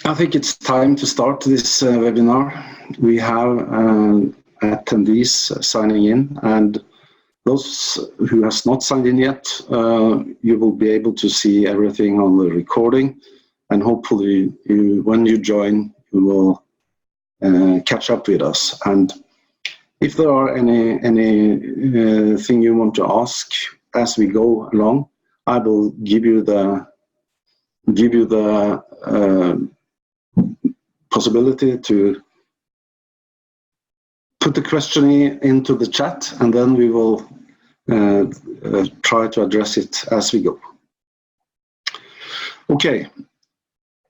I think it's time to start this webinar. We have attendees signing in, and those who has not signed in yet, you will be able to see everything on the recording, and hopefully when you join, you will catch up with us. And if there are any thing you want to ask as we go along, I will give you the possibility to put the question into the chat, and then we will try to address it as we go. Okay,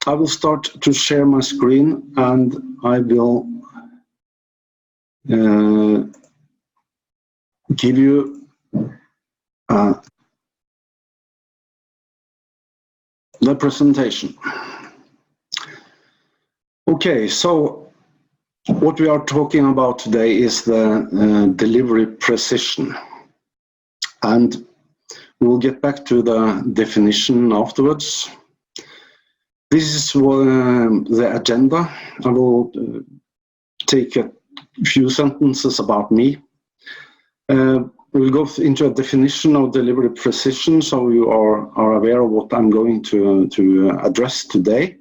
I will start to share my screen, and I will give you the presentation. Okay, so what we are talking about today is the delivery precision, and we'll get back to the definition afterwards. This is the agenda. I will take a few sentences about me. We'll go into a definition of delivery precision, so you are aware of what I'm going to address today.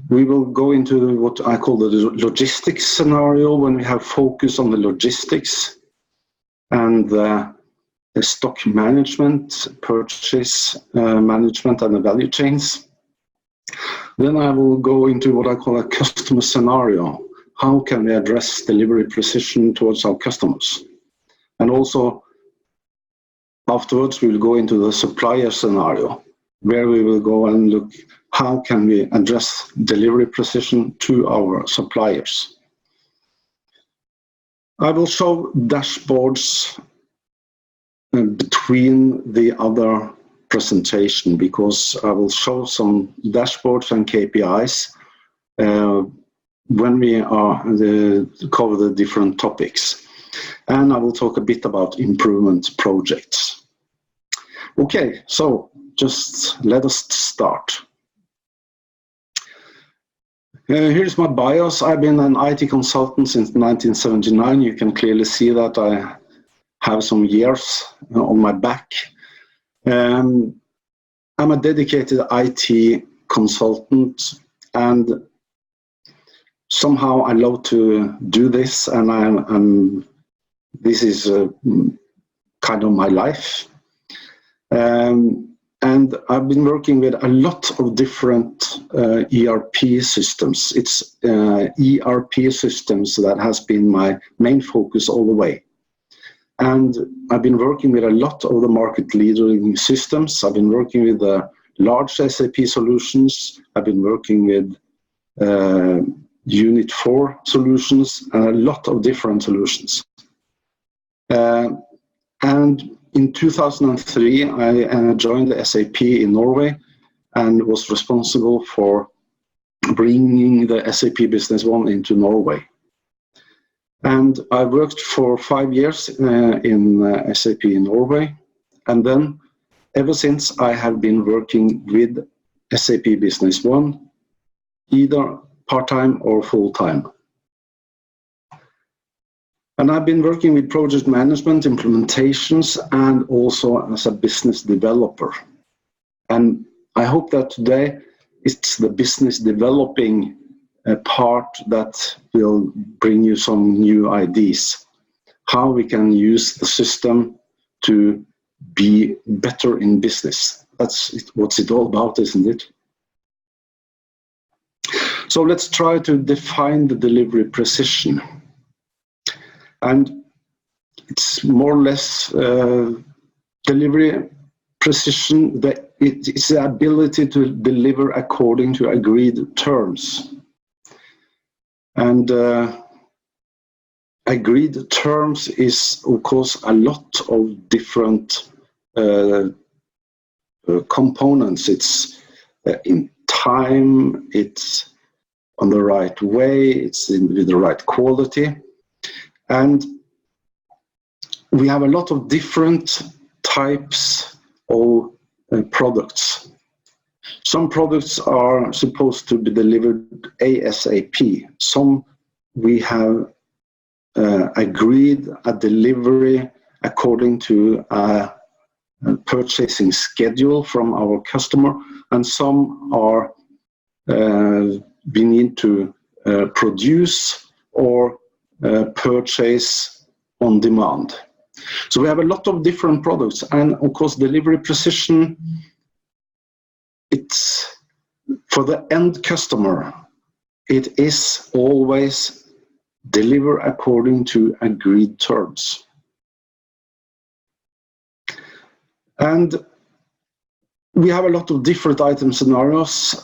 We will go into what I call the logistics scenario, when we have focus on the logistics and the stock management, purchase management, and the value chains. Then I will go into what I call a customer scenario. How can we address delivery precision towards our customers? And also, afterwards, we will go into the supplier scenario, where we will go and look how can we address delivery precision to our suppliers. I will show dashboards between the other presentation, because I will show some dashboards and KPIs when we cover the different topics. And I will talk a bit about improvement projects. Okay, so just let us start. Here's my bios. I've been an IT consultant since 1979. You can clearly see that I have some years on my back. I'm a dedicated IT consultant, and somehow I love to do this, and this is kind of my life. And I've been working with a lot of different ERP systems. It's ERP systems that has been my main focus all the way. And I've been working with a lot of the market leading systems. I've been working with the large SAP solutions. I've been working with Unit 4 solutions, and a lot of different solutions. And in 2003, I joined the SAP in Norway and was responsible for bringing the SAP Business One into Norway. And I worked for 5 years in SAP in Norway. And then ever since, I have been working with SAP Business One, either part-time or full-time. And I've been working with project management, implementations, and also as a business developer. And I hope that today it's the business developing part that will bring you some new ideas. How we can use the system to be better in business. That's what's it all about, isn't it? So let's try to define the delivery precision. And it's more or less delivery precision, it's the ability to deliver according to agreed terms. And agreed terms is, of course, a lot of different components. It's in time, it's on the right way, it's with the right quality. And we have a lot of different types of products. Some products are supposed to be delivered ASAP. Some we have agreed a delivery according to a purchasing schedule from our customer, and some are we need to produce or purchase on demand. So we have a lot of different products, and of course delivery precision, it's for the end customer, it is always deliver according to agreed terms. And we have a lot of different item scenarios.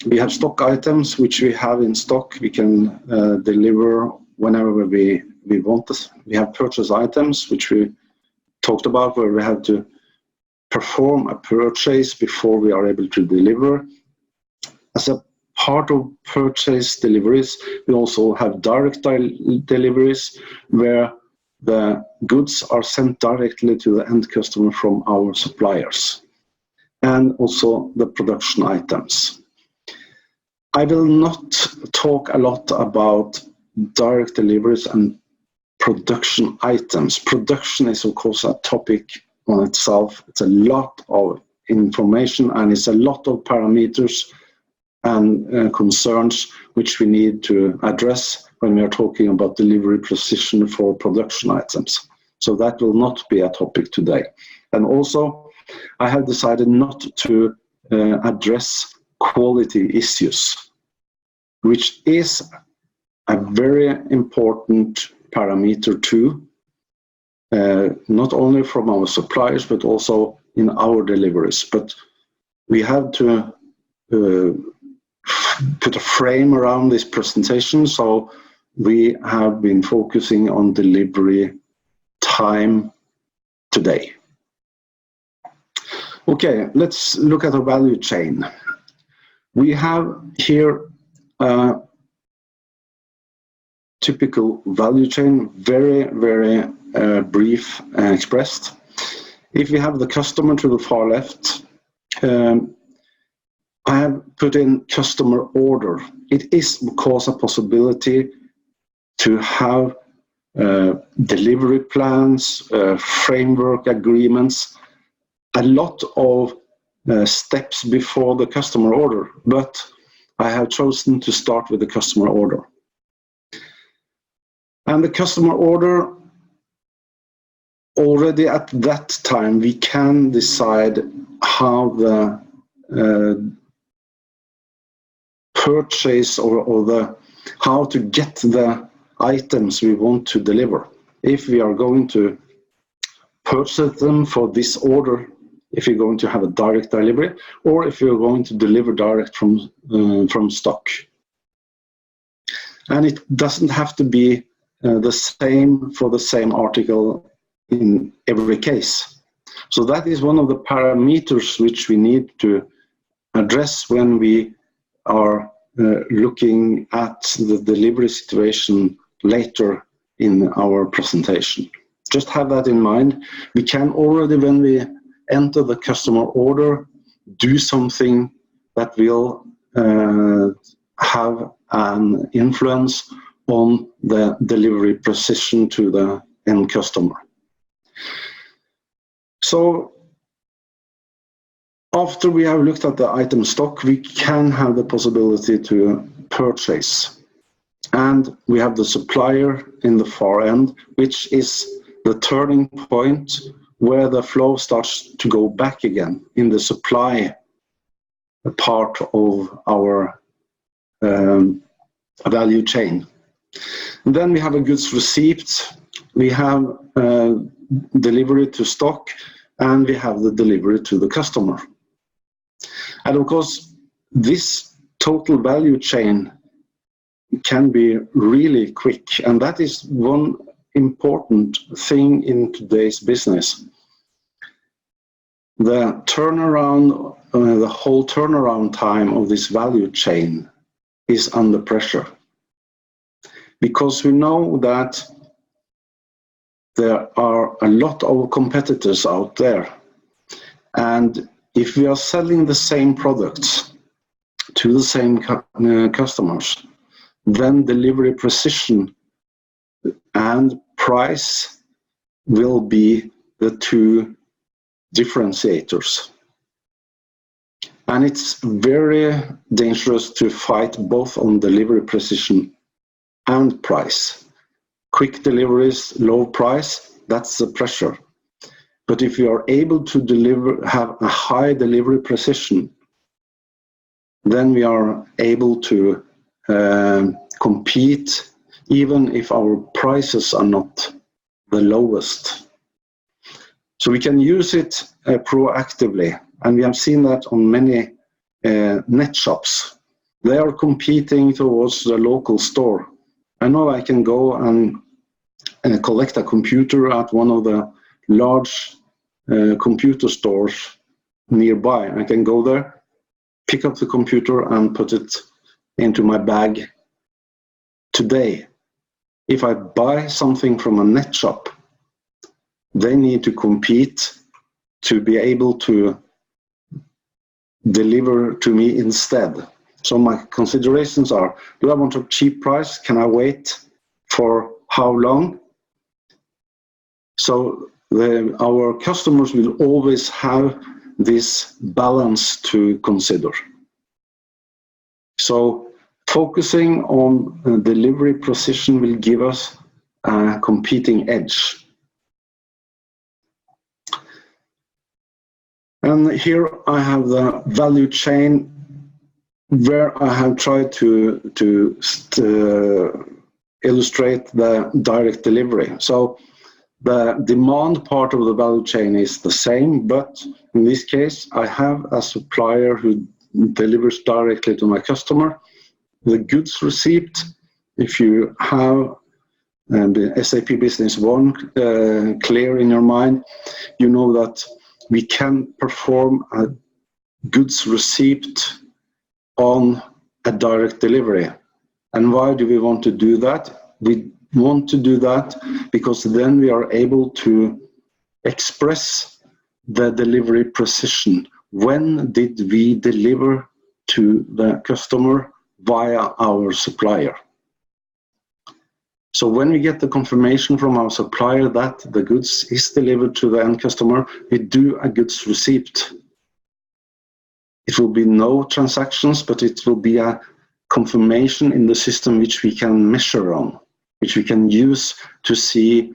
We have stock items which we have in stock. We can deliver whenever we want this. We have purchase items which we talked about, where we have to perform a purchase before we are able to deliver. As a part of purchase deliveries, we also have direct deliveries, where the goods are sent directly to the end customer from our suppliers, and also the production items. I will not talk a lot about direct deliveries and production items. Production is of course a topic on itself. It's a lot of information, and it's a lot of parameters and concerns which we need to address when we are talking about delivery precision for production items. So that will not be a topic today. And also, I have decided not to address quality issues, which is a very important parameter too, not only from our suppliers, but also in our deliveries. But we have to put a frame around this presentation, so we have been focusing on delivery time today. Okay, let's look at the value chain. We have here a typical value chain, very, very brief expressed. If we have the customer to the far left, I have put in customer order. It is, of course, a possibility to have delivery plans, framework agreements, a lot of steps before the customer order, but I have chosen to start with the customer order. And the customer order, already at that time, we can decide how the purchase or how to get the items we want to deliver. If we are going to purchase them for this order, if you're going to have a direct delivery, or if you're going to deliver direct from stock. And it doesn't have to be the same for the same article in every case. So that is one of the parameters which we need to address when we are looking at the delivery situation later in our presentation. Just have that in mind. We can already, when we enter the customer order, do something that will have an influence on the delivery precision to the end customer. So after we have looked at the item stock, we can have the possibility to purchase. And we have the supplier in the far end, which is the turning point where the flow starts to go back again in the supply part of our value chain. And then we have a goods receipt, we have delivery to stock, and we have the delivery to the customer. And of course, this total value chain can be really quick, and that is one important thing in today's business. The turnaround, the whole turnaround time of this value chain is under pressure, because we know that there are a lot of competitors out there, and if we are selling the same products to the same customers, then delivery precision and price will be the two differentiators. And it's very dangerous to fight both on delivery precision and price. Quick deliveries, low price, that's the pressure. But if you are able to have a high delivery precision, then we are able to compete even if our prices are not the lowest. So we can use it proactively, and we have seen that on many net shops. They are competing towards the local store. I know I can go and collect a computer at one of the large computer stores nearby. I can go there, pick up the computer and put it into my bag today. If I buy something from a net shop, they need to compete to be able to deliver to me instead. So my considerations are, do I want a cheap price? Can I wait for how long? So our customers will always have this balance to consider. So focusing on delivery precision will give us a competing edge. And here I have the value chain where I have tried to illustrate the direct delivery. So the demand part of the value chain is the same, but in this case, I have a supplier who delivers directly to my customer. The goods receipt, if you have the SAP Business One clear in your mind, you know that we can perform a goods receipt on a direct delivery. And why do we want to do that? We want to do that because then we are able to express the delivery precision. When did we deliver to the customer via our supplier? So when we get the confirmation from our supplier that the goods is delivered to the end customer, we do a goods receipt. It will be no transactions, but it will be a confirmation in the system which we can measure on, which we can use to see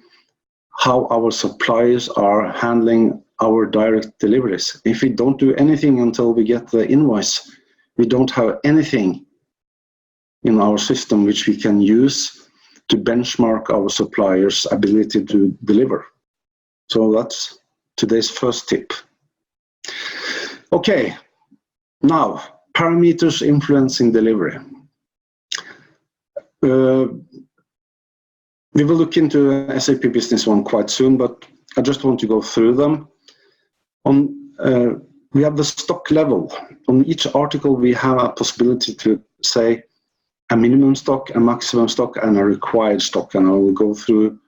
how our suppliers are handling our direct deliveries. If we don't do anything until we get the invoice, we don't have anything in our system which we can use to benchmark our suppliers' ability to deliver. So that's today's first tip. Okay, now parameters influencing delivery. We will look into SAP Business One quite soon, but I just want to go through them. We have the stock level. On each article, we have a possibility to say a minimum stock, a maximum stock, and a required stock. And I will go through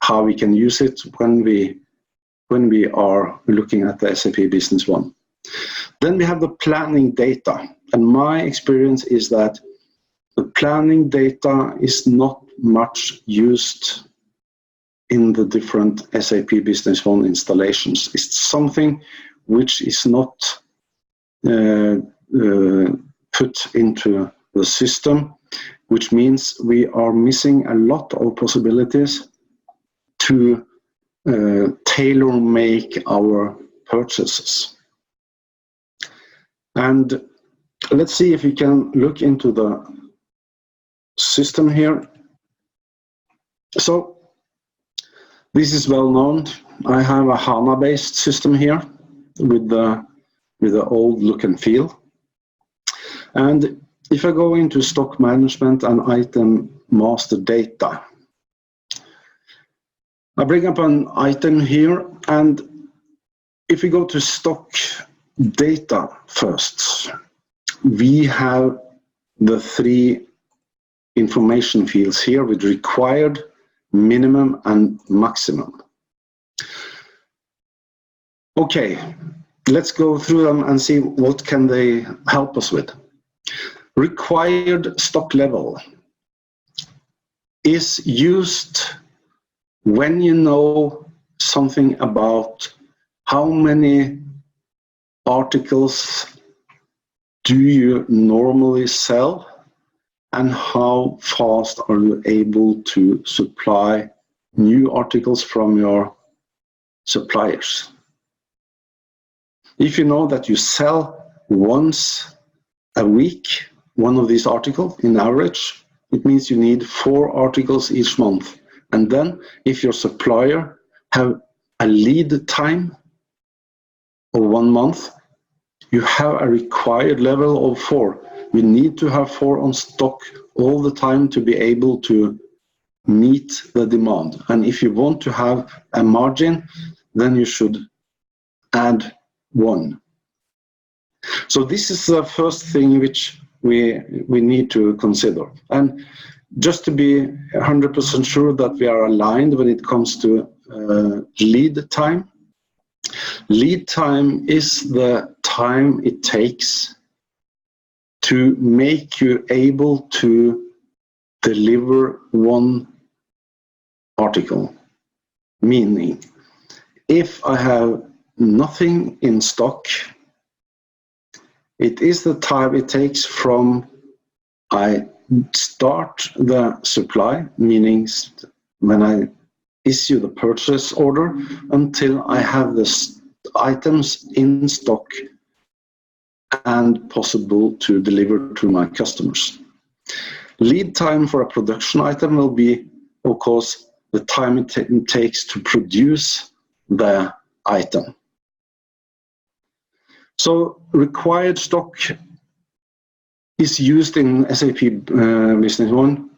how we can use it when we are looking at the SAP Business One. Then we have the planning data. And my experience is that the planning data is not much used in the different SAP Business One installations. It's something which is not put into the system, which means we are missing a lot of possibilities to tailor-make our purchases. And let's see if we can look into the system here. So this is well known. I have a HANA-based system here with the old look and feel. And if I go into stock management and item master data, I bring up an item here, and if we go to stock data first, we have the three information fields here with required, minimum, and maximum. Okay, let's go through them and see what can they help us with. Required stock level is used when you know something about how many articles do you normally sell and how fast are you able to supply new articles from your suppliers. If you know that you sell once a week one of these articles in average, it means you need 4 articles each month. And then if your supplier have a lead time of 1 month, you have a required level of 4. You need to have 4 on stock all the time to be able to meet the demand. And if you want to have a margin, then you should add 1. So this is the first thing which we need to consider. And just to be 100% sure that we are aligned when it comes to lead time. Lead time is the time it takes to make you able to deliver 1 article. Meaning, if I have nothing in stock, it is the time it takes from I start the supply, meaning when I issue the purchase order, until I have the items in stock and possible to deliver to my customers. Lead time for a production item will be, of course, the time it takes to produce the item. So required stock is used in SAP Business One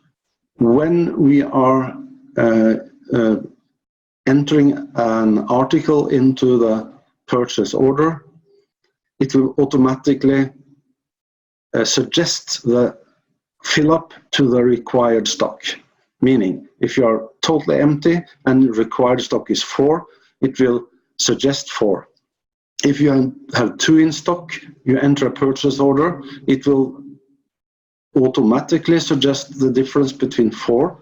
when we are entering an article into the purchase order. It will automatically suggest the fill up to the required stock. Meaning, if you are totally empty and required stock is 4, it will suggest 4. If you have 2 in stock, you enter a purchase order, it will automatically suggest the difference between 4,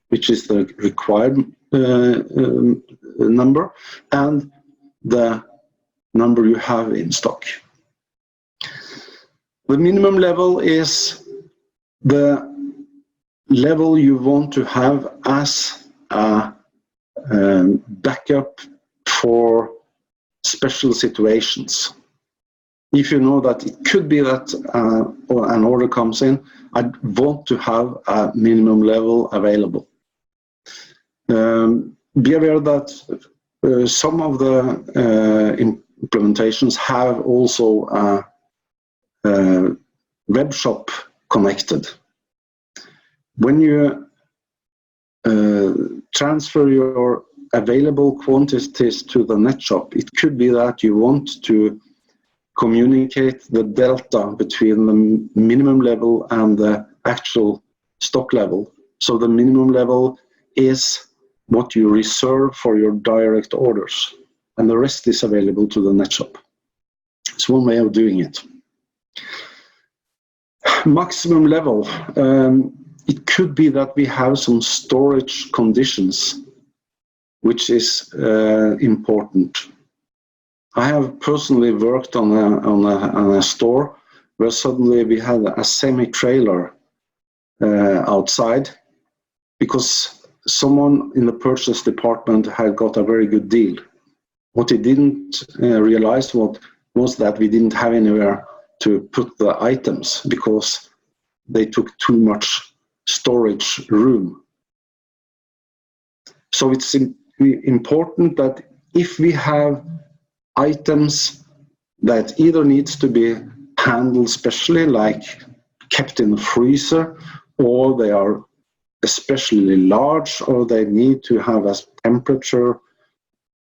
which is the required number, and the number you have in stock. The minimum level is the level you want to have as a backup for special situations. If you know that it could be that an order comes in, I want to have a minimum level available. Be aware that some of the implementations have also a web shop connected. When you transfer your available quantities to the net shop, it could be that you want to communicate the delta between the minimum level and the actual stock level. So the minimum level is what you reserve for your direct orders, and the rest is available to the net shop. It's one way of doing it. Maximum level. It could be that we have some storage conditions, which is important. I have personally worked on a store where suddenly we had a semi-trailer outside because someone in the purchase department had got a very good deal. What he didn't realize was that we didn't have anywhere to put the items because they took too much storage room. So it's important that if we have items that either needs to be handled specially, like kept in the freezer, or they are especially large, or they need to have a temperature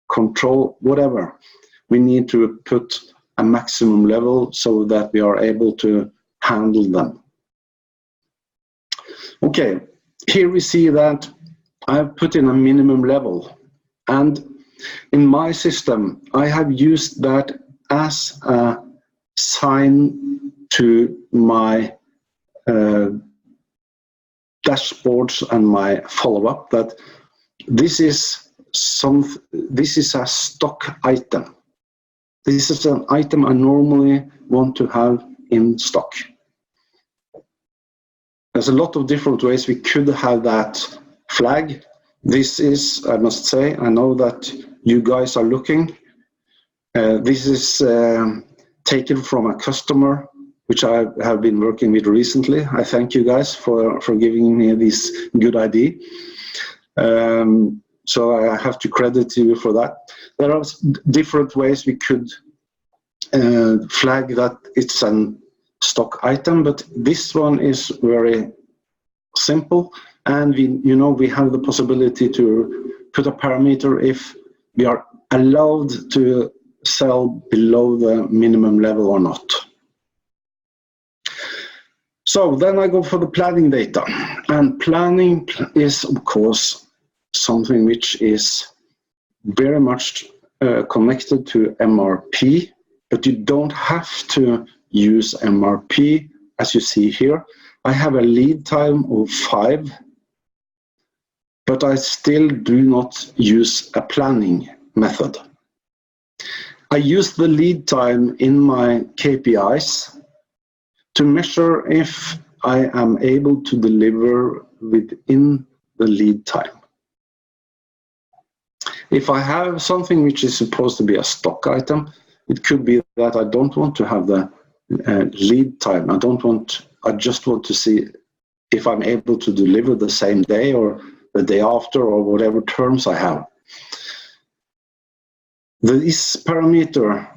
control, whatever, we need to put a maximum level so that we are able to handle them. Okay, here we see that I've put in a minimum level, and in my system I have used that as a sign to my dashboards and my follow-up that this is a stock item. This is an item I normally want to have in stock. There's a lot of different ways we could have that flag. This is, I must say, I know that you guys are looking. This is taken from a customer which I have been working with recently. I thank you guys for giving me this good idea. So I have to credit you for that. There are different ways we could flag that it's an stock item, but this one is very simple, and we have the possibility to put a parameter if we are allowed to sell below the minimum level or not. So then I go for the planning data, and planning is of course something which is very much connected to MRP, but you don't have to use MRP as you see here. I have a lead time of 5, but I still do not use a planning method. I use the lead time in my KPIs to measure if I am able to deliver within the lead time. If I have something which is supposed to be a stock item, it could be that I don't want to have the lead time. I just want to see if I'm able to deliver the same day or the day after or whatever terms I have. This parameter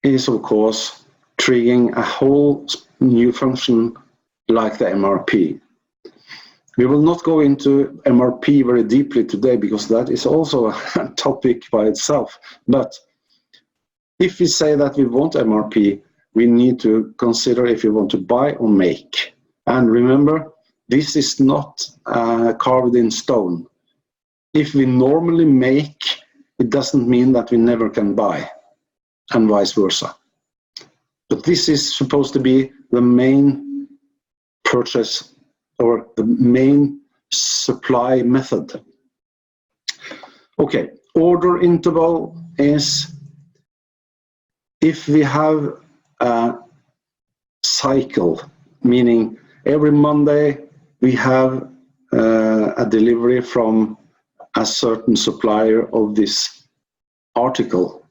is of course triggering a whole new function like the MRP. We will not go into MRP very deeply today because that is also a topic by itself. But if we say that we want MRP, we need to consider if we want to buy or make. And remember, this is not carved in stone. If we normally make, it doesn't mean that we never can buy, and vice versa. But this is supposed to be the main purchase or the main supply method. Okay, order interval is if we have a cycle, meaning every Monday we have a delivery from a certain supplier of this article.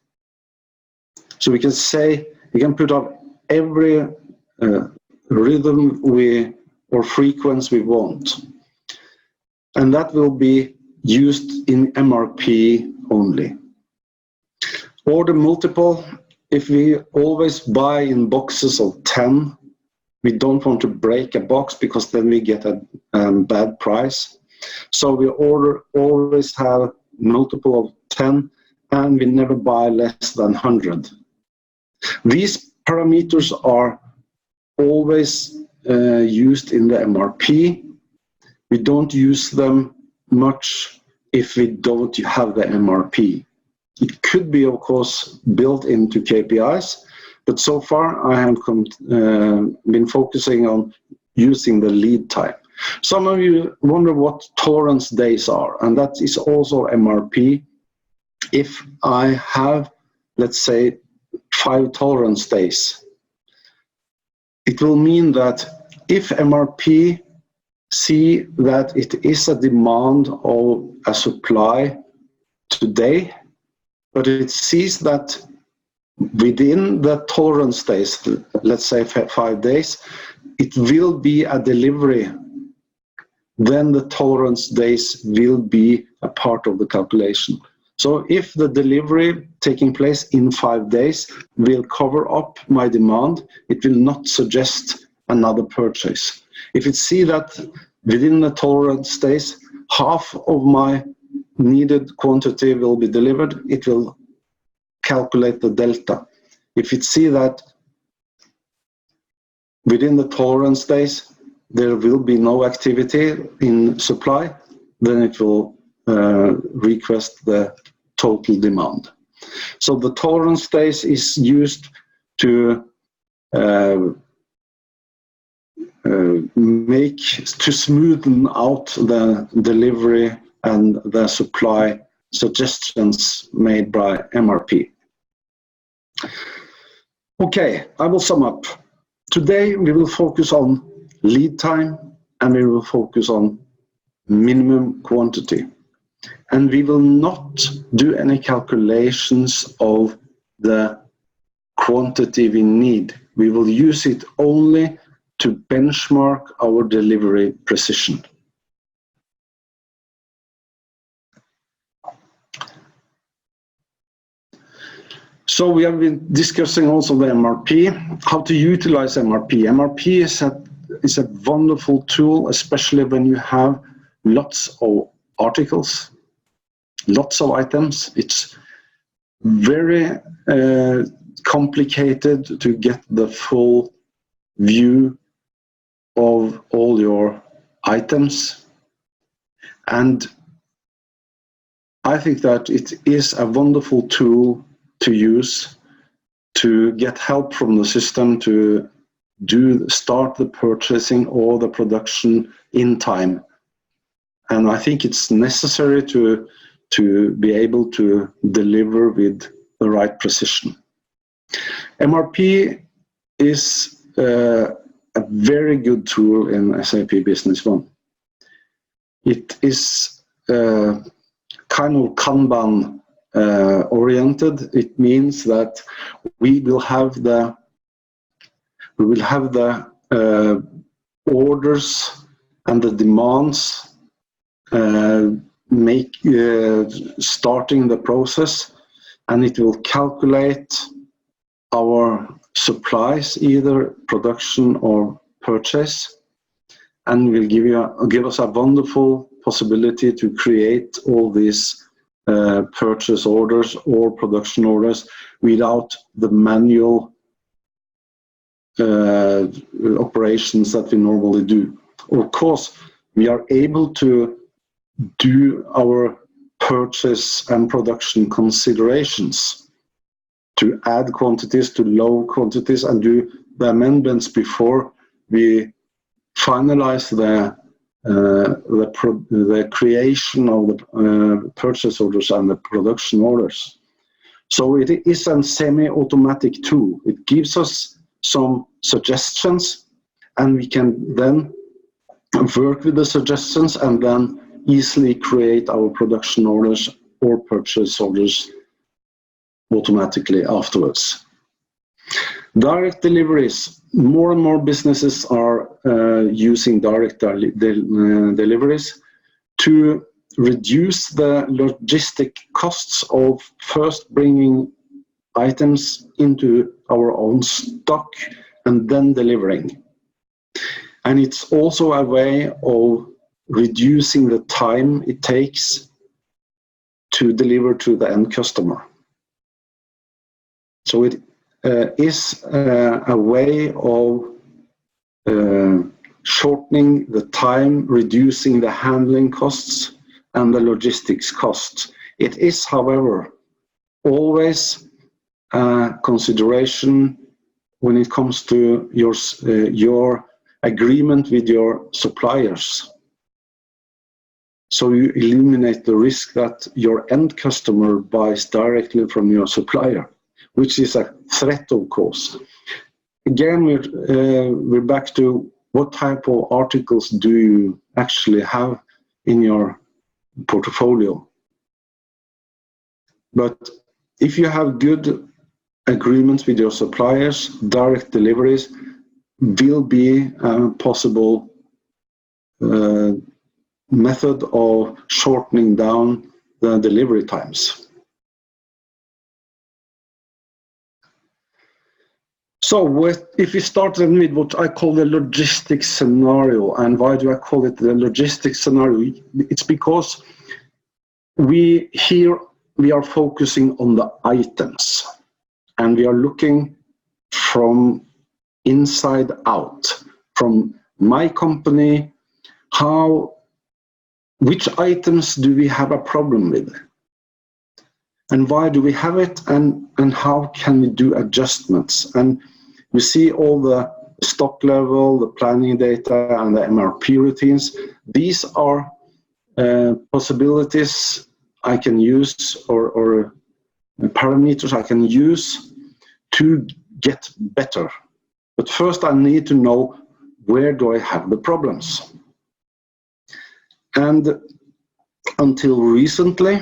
So we can say, we can put up every rhythm or frequency we want. And that will be used in MRP only. Order multiple, if we always buy in boxes of 10, we don't want to break a box because then we get a bad price. So we always have multiple of 10 and we never buy less than 100. These parameters are always used in the MRP. We don't use them much if we don't have the MRP. It could be, of course, built into KPIs, but so far I have been focusing on using the lead time. Some of you wonder what tolerance days are, and that is also MRP. If I have, let's say, 5 tolerance days, it will mean that if MRP see that it is a demand of a supply today, but it sees that within the tolerance days, let's say 5 days, it will be a delivery, then the tolerance days will be a part of the calculation. So if the delivery taking place in 5 days will cover up my demand, it will not suggest another purchase. If it see that within the tolerance days, half of my needed quantity will be delivered, it will calculate the delta. If it see that within the tolerance days, there will be no activity in supply, then it will request the total demand. So the tolerance days is used to smoothen out the delivery and the supply suggestions made by MRP. Okay, I will sum up. Today we will focus on lead time and we will focus on minimum quantity. And we will not do any calculations of the quantity we need. We will use it only to benchmark our delivery precision. So we have been discussing also the MRP, how to utilize MRP. MRP is a wonderful tool, especially when you have lots of articles, lots of items. It's very complicated to get the full view of all your items. And I think that it is a wonderful tool to use to get help from the system to start the purchasing or the production in time. And I think it's necessary to be able to deliver with the right precision. MRP is a very good tool in SAP Business One. It is kind of Kanban oriented. It means that we will have the orders and the demands starting the process, and it will calculate our supplies, either production or purchase, and will give us a wonderful possibility to create all these purchase orders or production orders without the manual operations that we normally do. Of course, we are able to do our purchase and production considerations to add quantities to low quantities and do the amendments before we finalize the creation of the purchase orders and the production orders. So it is a semi-automatic tool. It gives us some suggestions, and we can then work with the suggestions and then easily create our production orders or purchase orders automatically afterwards. Direct deliveries. More and more businesses are using direct deliveries to reduce the logistic costs of first bringing items into our own stock and then delivering. And it's also a way of reducing the time it takes to deliver to the end customer. So it is a way of shortening the time, reducing the handling costs and the logistics costs. It is, however, always a consideration when it comes to your agreement with your suppliers. So you eliminate the risk that your end customer buys directly from your supplier, which is a threat, of course. Again, we're back to what type of articles do you actually have in your portfolio. But if you have good agreements with your suppliers, direct deliveries will be a possible method of shortening down the delivery times. So if we start with what I call the logistics scenario, and why do I call it the logistics scenario? It's because we are focusing on the items, and we are looking from inside out, from my company, which items do we have a problem with? and why do we have it, and how can we do adjustments. And we see all the stock level, the planning data, and the MRP routines. These are possibilities I can use, or parameters I can use to get better. But first I need to know, where do I have the problems? And until recently,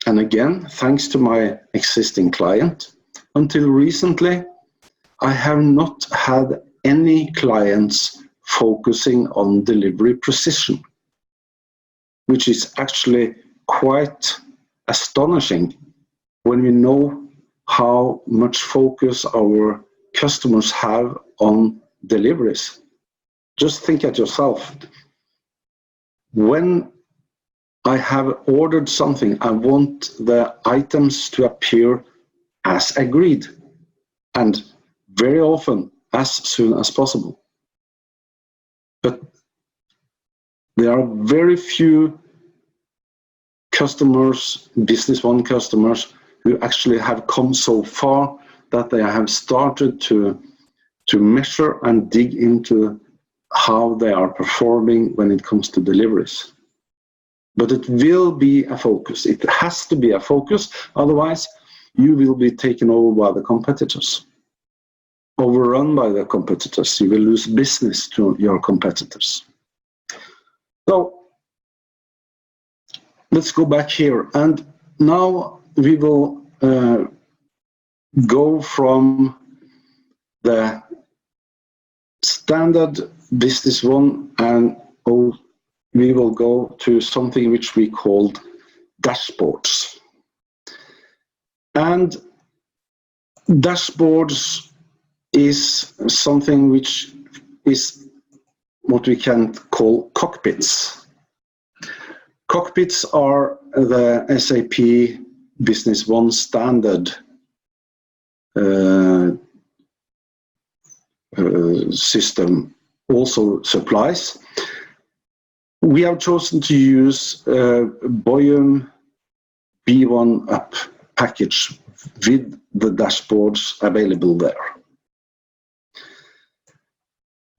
and again, thanks to my existing client, until recently, I have not had any clients focusing on delivery precision, which is actually quite astonishing when we know how much focus our customers have on deliveries. Just think at yourself. When I have ordered something, I want the items to appear as agreed, and very often as soon as possible. But there are very few customers, Business One customers, who actually have come so far that they have started to measure and dig into how they are performing when it comes to deliveries. But it will be a focus. It has to be a focus, otherwise you will be taken over by the competitors, overrun by the competitors. You will lose business to your competitors. So let's go back here, and now we will go from the standard Business One, and we will go to something which we called dashboards. And dashboards is something which is what we can call cockpits. Cockpits are the SAP Business One standard system also supplies. We have chosen to use Boyum B1 Up package with the dashboards available there.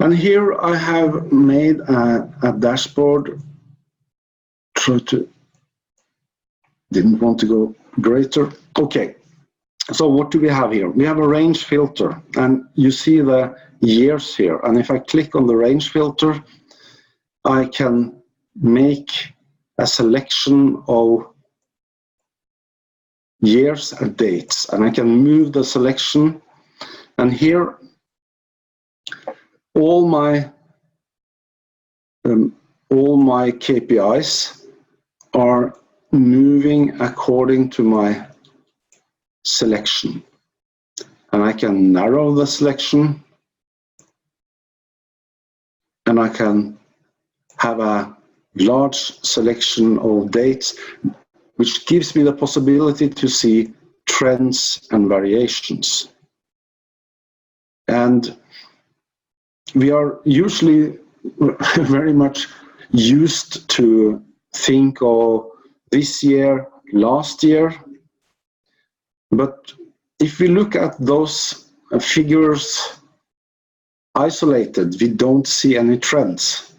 And here I have made a dashboard. Didn't want to go greater. Okay, so what do we have here? We have a range filter, and you see the years here. And if I click on the range filter, I can make a selection of years and dates, and I can move the selection. And here, all my KPIs are moving according to my selection, and I can narrow the selection, and I can have a large selection of dates, which gives me the possibility to see trends and variations. And we are usually very much used to think of this year, last year. But if we look at those figures isolated, we don't see any trends.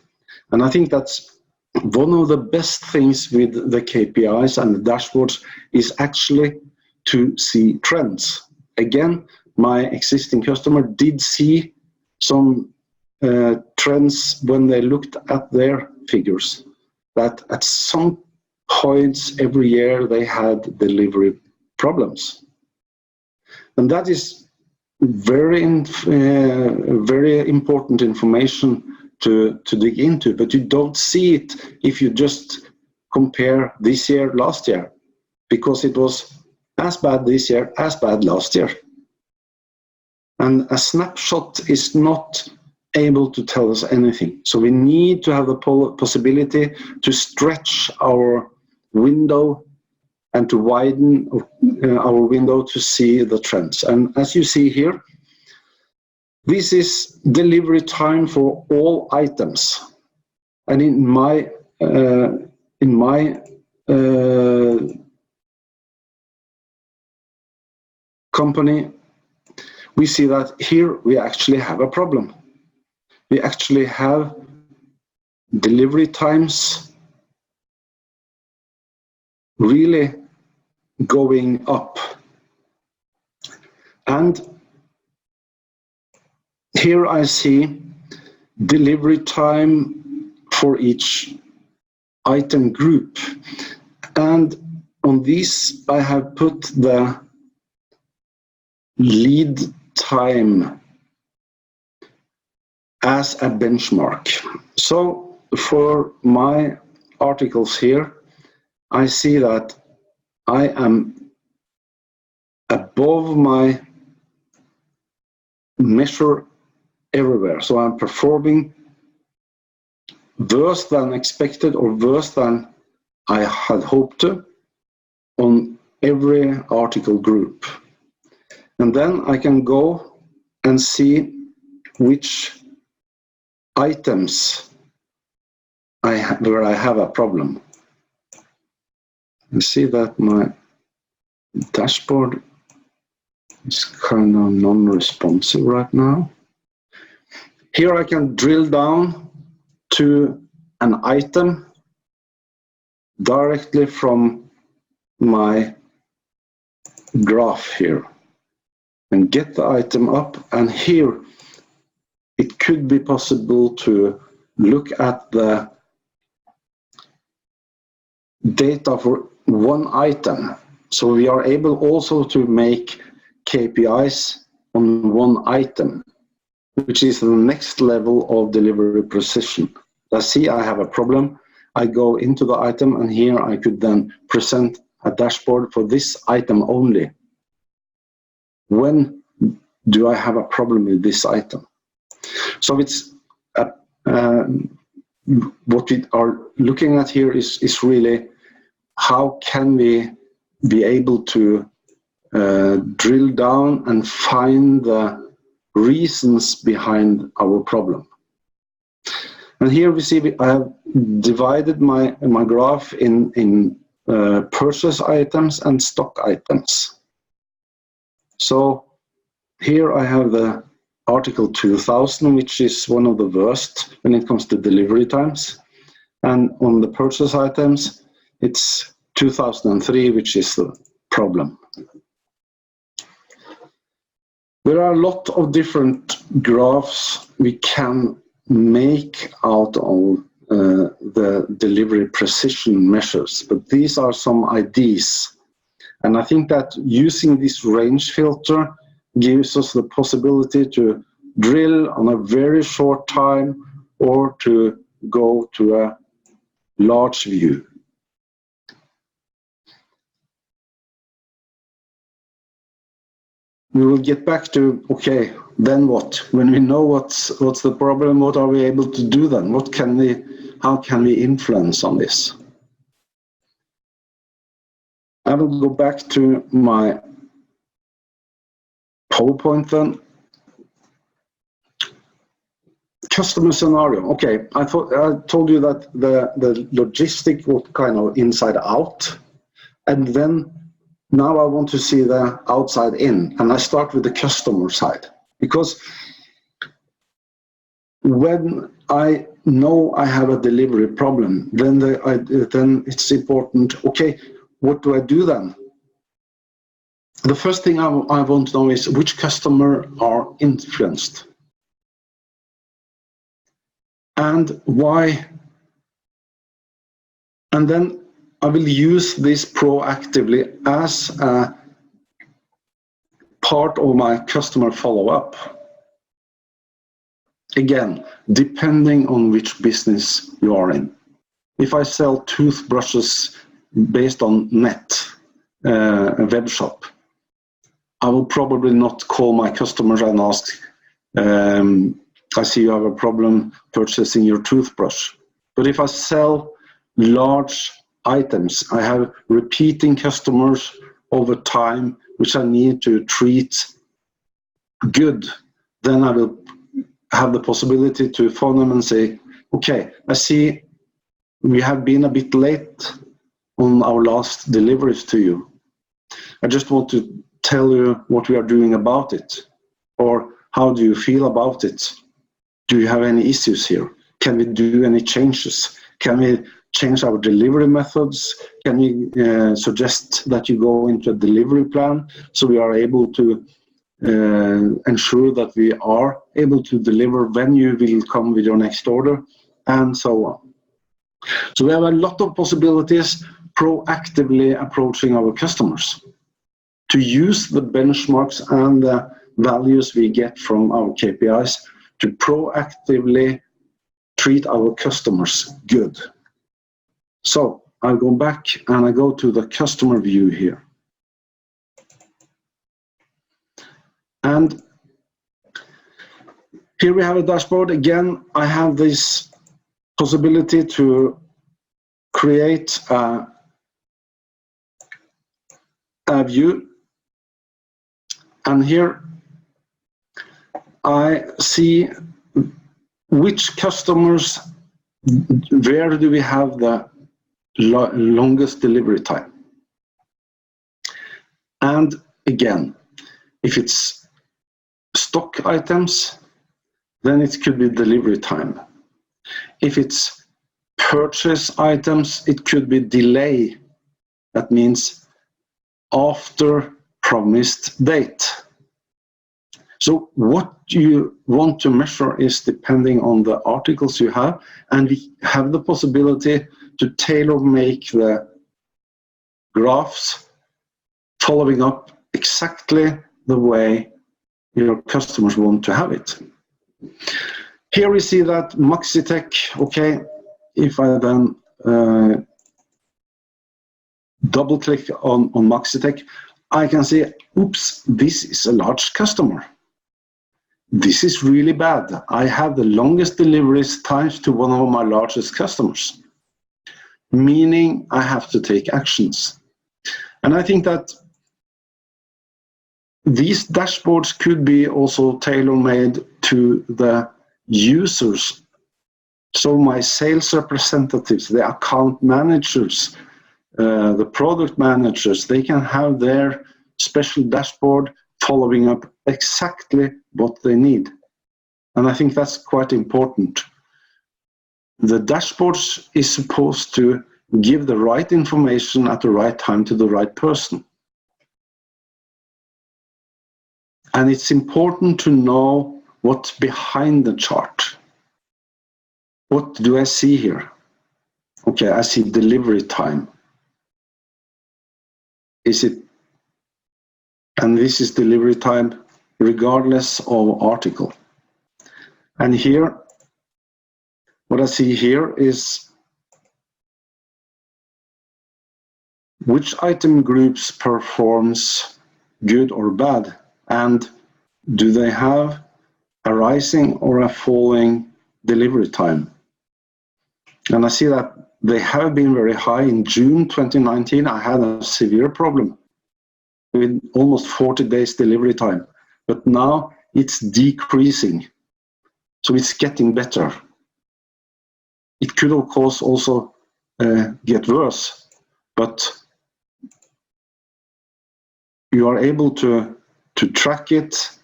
And I think that's one of the best things with the KPIs and the dashboards, is actually to see trends. Again, my existing customer did see some trends when they looked at their figures, that at some points every year they had delivery problems. And that is very important information to dig into, but you don't see it if you just compare this year, last year, because it was as bad this year, as bad last year. And a snapshot is not able to tell us anything. So we need to have the possibility to stretch our window and to widen our window to see the trends. And as you see here, this is delivery time for all items. And in my company, we see that here we actually have a problem. We actually have delivery times really going up. And here I see delivery time for each item group. And on these, I have put the lead time as a benchmark. So for my articles here, I see that I am above my measure everywhere. So I'm performing worse than expected or worse than I had hoped to on every article group. And then I can go and see which items where I have a problem. You see that my dashboard is kind of non-responsive right now. Here I can drill down to an item directly from my graph here and get the item up, and here it could be possible to look at the data for one item. So we are able also to make KPIs on one item, which is the next level of delivery precision. I see I have a problem, I go into the item, and here I could then present a dashboard for this item only. When do I have a problem with this item? So it's what we are looking at here is really how can we be able to drill down and find the reasons behind our problem. And here we see I have divided my graph in purchase items and stock items. So here I have the article 2000, which is one of the worst when it comes to delivery times. And on the purchase items, it's 2003, which is the problem. There are a lot of different graphs we can make out of the delivery precision measures, but these are some ideas. And I think that using this range filter gives us the possibility to drill on a very short time or to go to a large view. We will get back to, okay, then what? When we know what's the problem, what are we able to do then? How can we influence on this? I will go back to my PowerPoint then. Customer scenario. Okay, I told you that the logistic was kind of inside out, and then now I want to see the outside in, and I start with the customer side, because when I know I have a delivery problem, then it's important. Okay, what do I do then? The first thing I want to know is which customer are influenced and why. And then I will use this proactively as a part of my customer follow-up. Again, depending on which business you are in. If I sell toothbrushes based on net, a web shop, I will probably not call my customers and ask, I see you have a problem purchasing your toothbrush. But if I sell large items, I have repeating customers over time, which I need to treat good, then I will have the possibility to phone them and say, okay, I see we have been a bit late on our last deliveries to you. I just want to tell you what we are doing about it. Or how do you feel about it? Do you have any issues here? Can we do any changes? Can we change our delivery methods? Can we suggest that you go into a delivery plan so we are able to ensure that we are able to deliver when you will come with your next order, and so on. So we have a lot of possibilities proactively approaching our customers to use the benchmarks and the values we get from our KPIs to proactively treat our customers good. So I go back and I go to the customer view here. And here we have a dashboard. Again, I have this possibility to create a view. And here I see which customers, where do we have the longest delivery time. And again, if it's stock items, then it could be delivery time. If it's purchase items, it could be delay. That means after promised date. So what you want to measure is depending on the articles you have, and we have the possibility to tailor-make the graphs following up exactly the way your customers want to have it. Here we see that Maxitec, okay, if I then double click on Maxitec, I can see, oops, this is a large customer. This is really bad. I have the longest deliveries times to one of my largest customers, meaning I have to take actions. And I think that these dashboards could be also tailor-made to the users. So my sales representatives, the account managers, the product managers, they can have their special dashboard following up exactly what they need. And I think that's quite important. The dashboards is supposed to give the right information at the right time to the right person. And it's important to know what's behind the chart. What do I see here? Okay, I see delivery time. Is it, and this is delivery time regardless of article. And here, what I see here is which item groups performs good or bad, and do they have a rising or a falling delivery time? And I see that they have been very high. In June 2019, I had a severe problem with almost 40 days delivery time, but now it's decreasing. So it's getting better. It could, of course, also get worse, but you are able to track it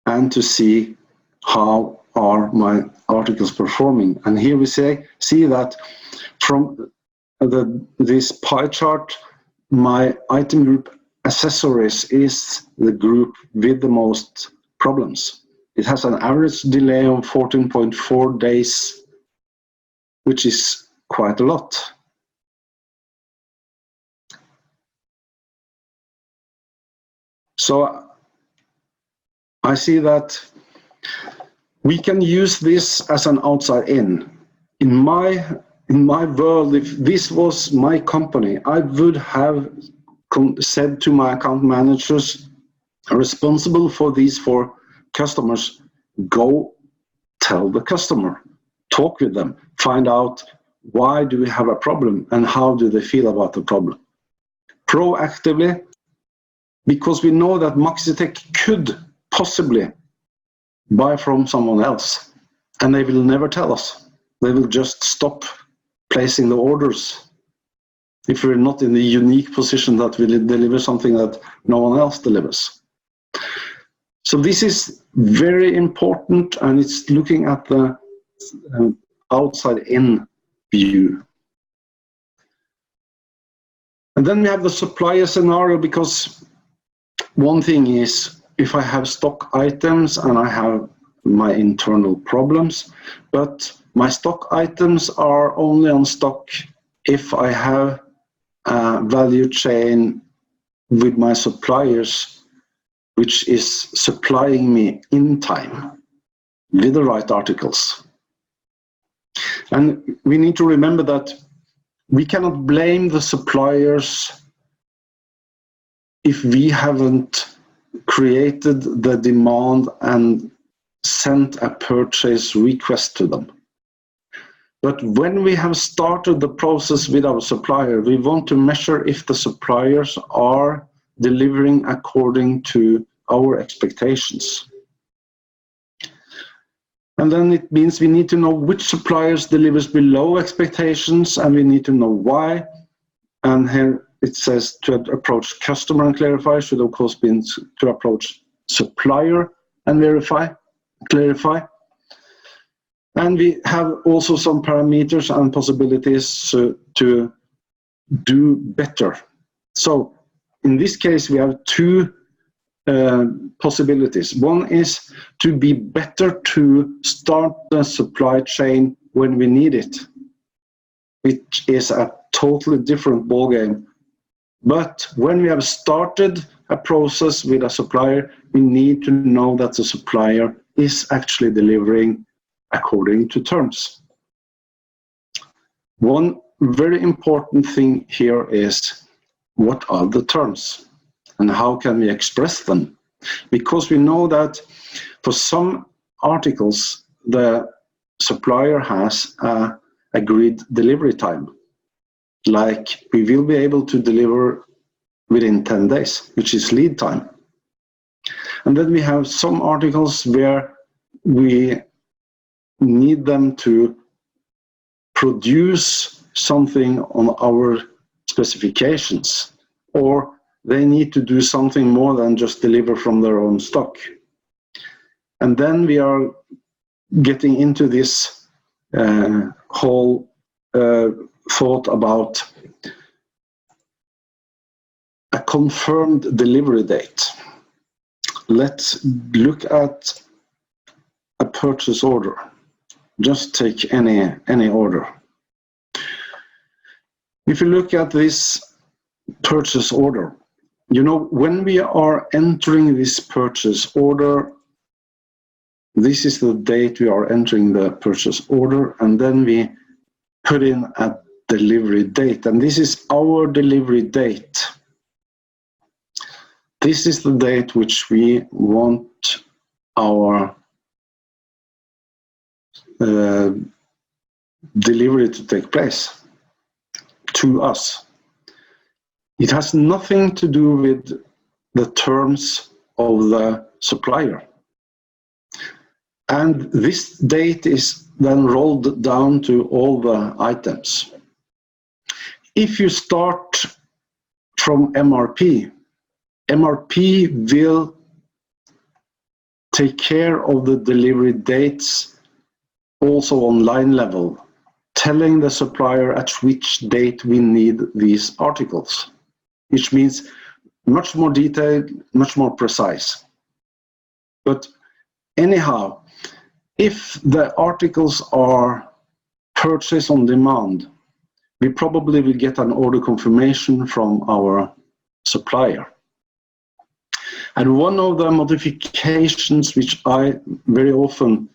and to see how are my articles performing. And here we see that from this pie chart, my item group accessories is the group with the most problems. It has an average delay of 14.4 days, which is quite a lot. So I see that we can use this as an outside in. In my world, if this was my company, I would have said to my account managers responsible for these 4 customers, go tell the customer, talk with them, find out why do we have a problem and how do they feel about the problem. Proactively, because we know that Maxitec could possibly buy from someone else, and they will never tell us. They will just stop placing the orders. if we're not in the unique position that we deliver something that no one else delivers. So this is very important, and it's looking at the outside-in view. And then we have the supplier scenario, because one thing is if I have stock items and I have my internal problems, but my stock items are only on stock if I have a value chain with my suppliers, which is supplying me in time with the right articles. And we need to remember that we cannot blame the suppliers if we haven't created the demand and sent a purchase request to them. But when we have started the process with our supplier, we want to measure if the suppliers are delivering according to our expectations. And then it means we need to know which suppliers delivers below expectations, and we need to know why. And here it says to approach customer and clarify should of course be to approach supplier and clarify. And we have also some parameters and possibilities to do better. So in this case, we have two possibilities. One is to be better to start the supply chain when we need it, which is a totally different ballgame. But when we have started a process with a supplier, we need to know that the supplier is actually delivering according to terms. One very important thing here is, what are the terms and how can we express them? Because we know that for some articles, the supplier has an agreed delivery time. Like we will be able to deliver within 10 days, which is lead time. And then we have some articles where we need them to produce something on our specifications, or they need to do something more than just deliver from their own stock. And then we are getting into this whole thought about a confirmed delivery date. Let's look at a purchase order. Just take any order. If you look at this purchase order, you know, when we are entering this purchase order, this is the date we are entering the purchase order, and then we put in a delivery date, and this is our delivery date. This is the date which we want our delivery to take place to us. It has nothing to do with the terms of the supplier. And this date is then rolled down to all the items. If you start from MRP, MRP will take care of the delivery dates also on line level, telling the supplier at which date we need these articles, which means much more detailed, much more precise. But anyhow, if the articles are purchased on demand, we probably will get an order confirmation from our supplier. And one of the modifications which I very often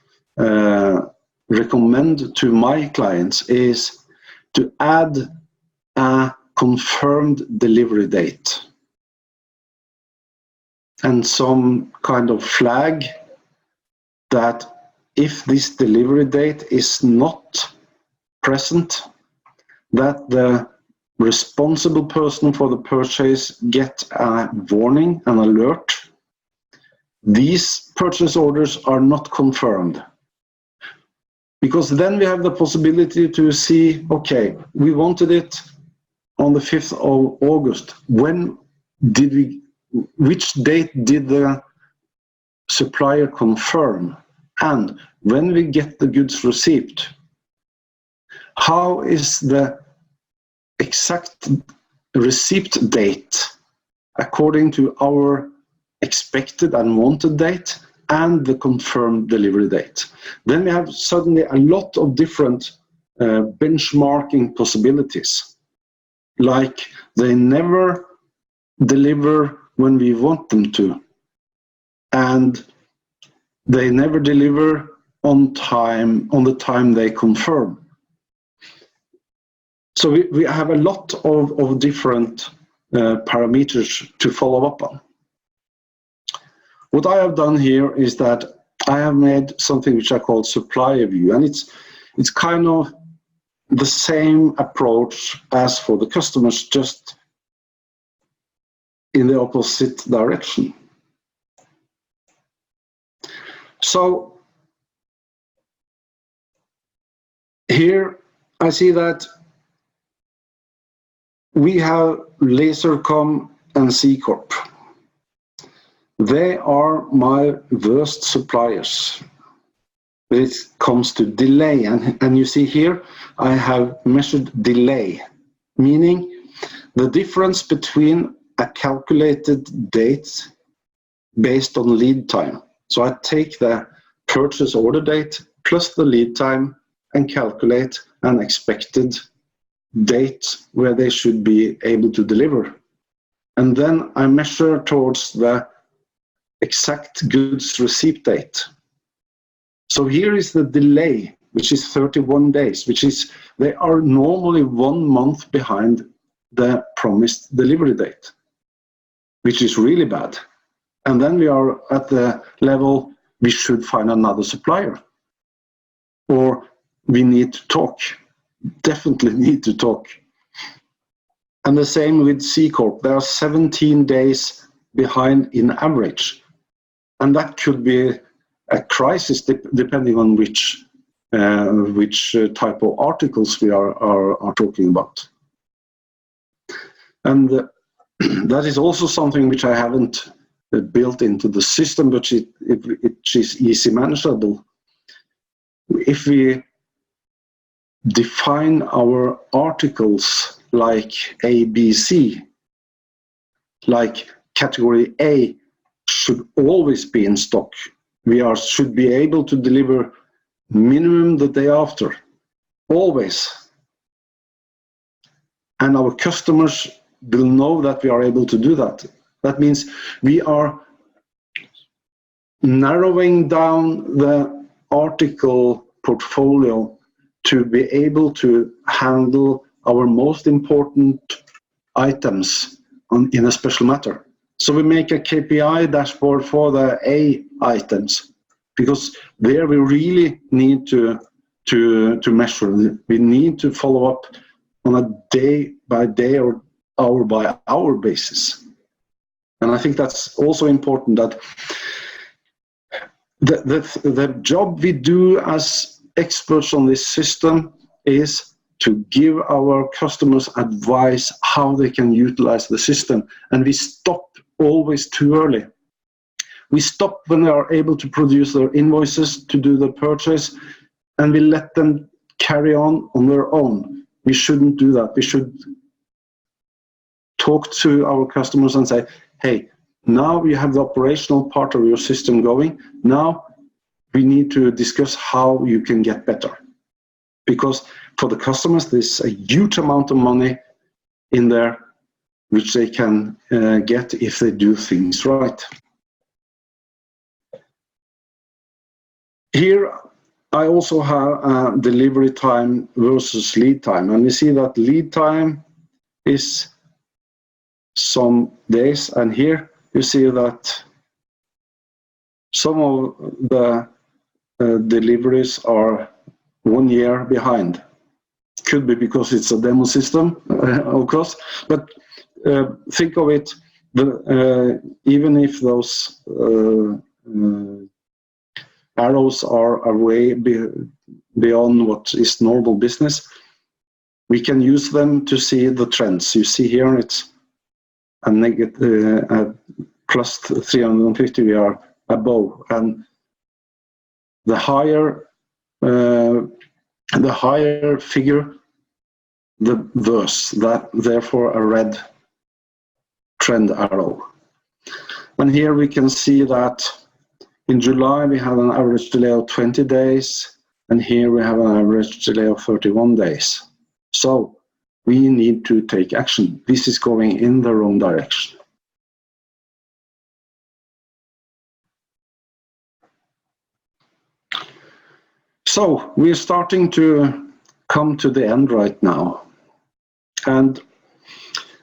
recommend to my clients is to add a confirmed delivery date and some kind of flag that if this delivery date is not present, that the responsible person for the purchase get a warning, an alert. These purchase orders are not confirmed. Because then we have the possibility to see, okay, we wanted it on the 5th of August, which date did the supplier confirm? And when we get the goods received, how is the exact receipt date according to our expected and wanted date and the confirmed delivery date? Then we have suddenly a lot of different benchmarking possibilities, like they never deliver when we want them to, and they never deliver on time, on the time they confirm. So we have a lot of different parameters to follow up on. What I have done here is that I have made something which I call supplier view, and it's kind of the same approach as for the customers, just in the opposite direction. So here I see that we have Lasercom and C Corp. They are my worst suppliers when it comes to delay. And you see here, I have measured delay, meaning the difference between a calculated date based on lead time. So I take the purchase order date plus the lead time and calculate an expected date where they should be able to deliver. And then I measure towards the exact goods receipt date. So here is the delay, which is 31 days, which is, they are normally 1 month behind the promised delivery date, which is really bad. And then we are at the level, we should find another supplier, or we need to talk, definitely need to talk. And the same with C Corp, there are 17 days behind in average. And that could be a crisis depending on which type of articles we are talking about. And that is also something which I haven't built into the system, but it is easy manageable. If we define our articles like A, B, C, like category A should always be in stock. We should be able to deliver minimum the day after, always. And our customers will know that we are able to do that. That means we are narrowing down the article portfolio to be able to handle our most important items in a special matter. So we make a KPI dashboard for the A items, because there we really need to measure. We need to follow up on a day by day or hour by hour basis. And I think that's also important, that the job we do as experts on this system is to give our customers advice how they can utilize the system. And we stop always too early. We stop when they are able to produce their invoices to do the purchase, and we let them carry on their own. We shouldn't do that. We should talk to our customers and say, hey, now you have the operational part of your system going. Now we need to discuss how you can get better. Because for the customers, there's a huge amount of money in there which they can get if they do things right. Here I also have delivery time versus lead time, and we see that lead time is some days, and here you see that some of the deliveries are 1 year behind. Could be because it's a demo system, of course, but think of it, even if those arrows are way beyond what is normal business, we can use them to see the trends. You see here it's a negative plus 350. We are above, and the higher figure, the worse. That therefore a red trend arrow. And here we can see that in July we had an average delay of 20 days, and here we have an average delay of 31 days. So we need to take action. This is going in the wrong direction. So we're starting to come to the end right now. And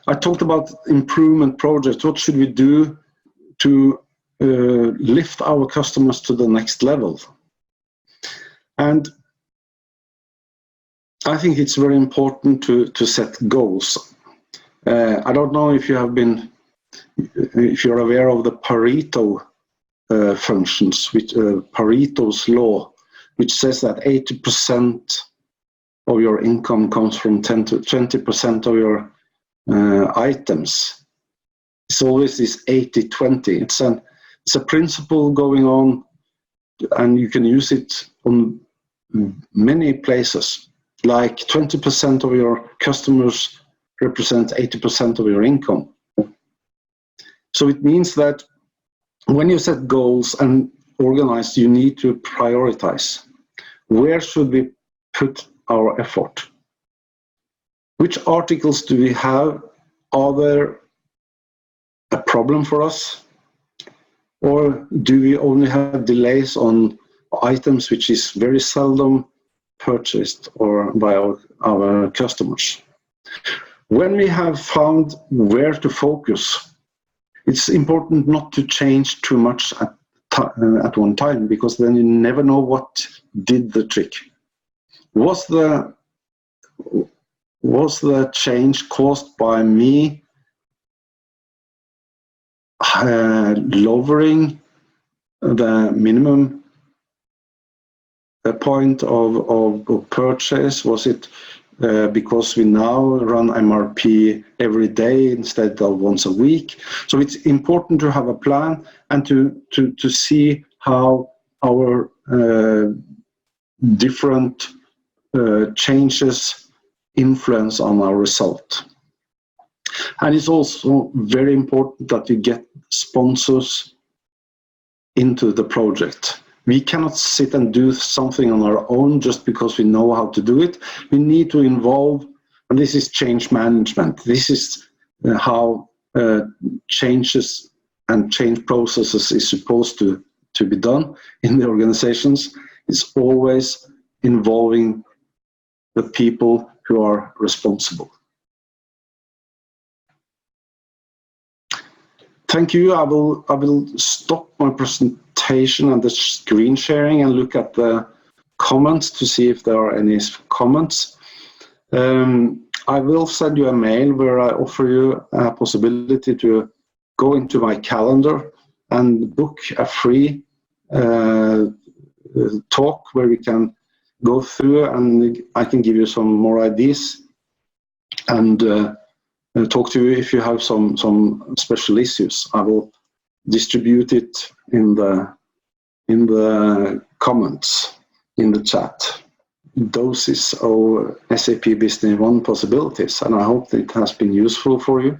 I talked about improvement projects. What should we do to lift our customers to the next level? And I think it's very important to set goals. I don't know if you're aware of the Pareto functions, which Pareto's law, which says that 80% of your income comes from 10 to 20% of your items. It's always this 80-20. It's a principle going on, and you can use it on many places. Like 20% of your customers represent 80% of your income. So it means that when you set goals and organize, you need to prioritize. Where should we put our effort? Which articles do we have? Are there a problem for us? Or do we only have delays on items which is very seldom purchased or by our customers? When we have found where to focus, it's important not to change too much at one time, because then you never know what did the trick. Was the change caused by me lowering the minimum point of purchase? Was it because we now run MRP every day instead of once a week? So it's important to have a plan and to see how our different changes influence on our result. And it's also very important that we get sponsors into the project. We cannot sit and do something on our own just because we know how to do it. We need to involve, and this is change management. This is how changes and change processes is supposed to be done in the organizations. It's always involving the people who are responsible. Thank you. I will stop my presentation and the screen sharing and look at the comments to see if there are any comments. I will send you a mail where I offer you a possibility to go into my calendar and book a free talk where we can go through, and I can give you some more ideas and talk to you if you have some special issues. I will distribute it in the comments in the chat. Doses of SAP Business One possibilities, and I hope that it has been useful for you,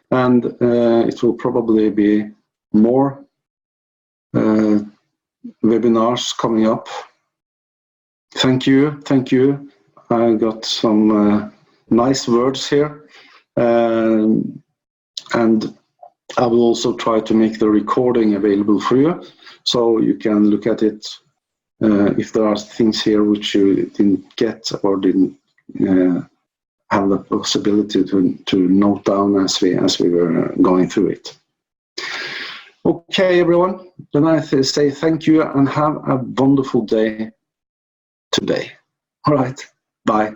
and it will probably be more webinars coming up. Thank you. I got some nice words here, and I will also try to make the recording available for you, so you can look at it if there are things here which you didn't get or didn't have the possibility to note down as we were going through it. Okay, everyone, then I say thank you and have a wonderful day today. All right, bye.